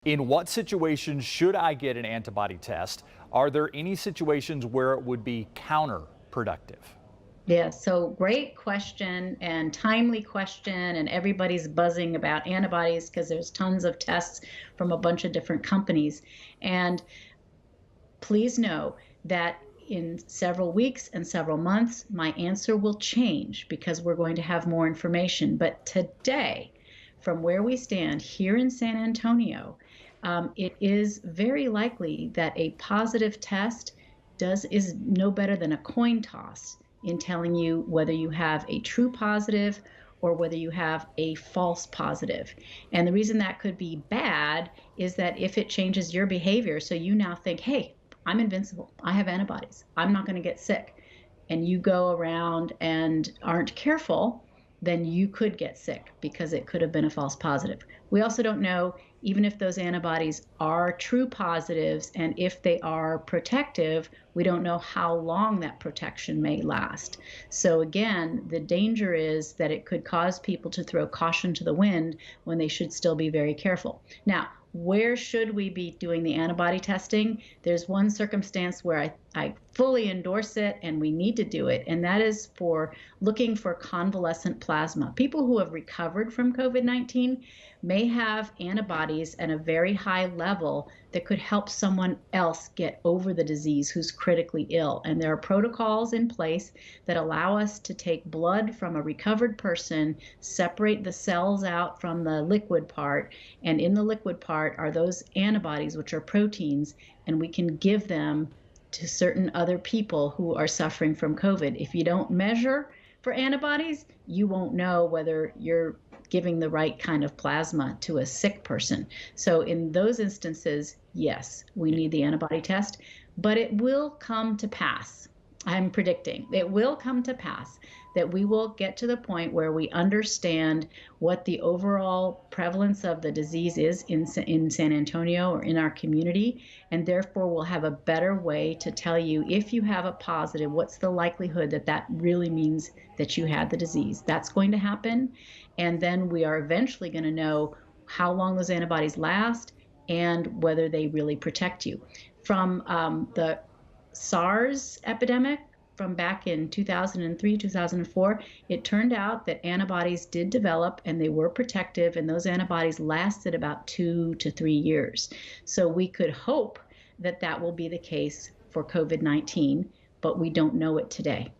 In what situations should I get an antibody test? Are there any situations where it would be counterproductive? Yeah, so great question and timely question, and everybody's buzzing about antibodies because there's tons of tests from a bunch of different companies. And please know that in several weeks and several months, my answer will change because we're going to have more information. But today, from where we stand here in San Antonio, it is very likely that a positive test is no better than a coin toss in telling you whether you have a true positive or whether you have a false positive. And the reason that could be bad is that if it changes your behavior, so you now think, hey, I'm invincible. I have antibodies. I'm not going to get sick. And you go around and aren't careful, then you could get sick because it could have been a false positive. We also don't know, even if those antibodies are true positives and if they are protective, we don't know how long that protection may last. So, again, the danger is that it could cause people to throw caution to the wind when they should still be very careful. Now, where should we be doing the antibody testing? There's one circumstance where I fully endorse it and we need to do it, and that is for looking for convalescent plasma. People who have recovered from COVID-19 may have antibodies at a very high level that could help someone else get over the disease who's critically ill. And there are protocols in place that allow us to take blood from a recovered person, separate the cells out from the liquid part, and in the liquid part are those antibodies, which are proteins, and we can give them to certain other people who are suffering from COVID. If you don't measure for antibodies, you won't know whether you're giving the right kind of plasma to a sick person. So in those instances, yes, we need the antibody test, but it will come to pass. I'm predicting it will come to pass that we will get to the point where we understand what the overall prevalence of the disease is in San Antonio or in our community, and therefore we'll have a better way to tell you if you have a positive, what's the likelihood that that really means that you had the disease. That's going to happen, and then we are eventually going to know how long those antibodies last and whether they really protect you. From the SARS epidemic from back in 2003, 2004, it turned out that antibodies did develop and they were protective, and those antibodies lasted about 2 to 3 years. So we could hope that that will be the case for COVID-19, but we don't know it today.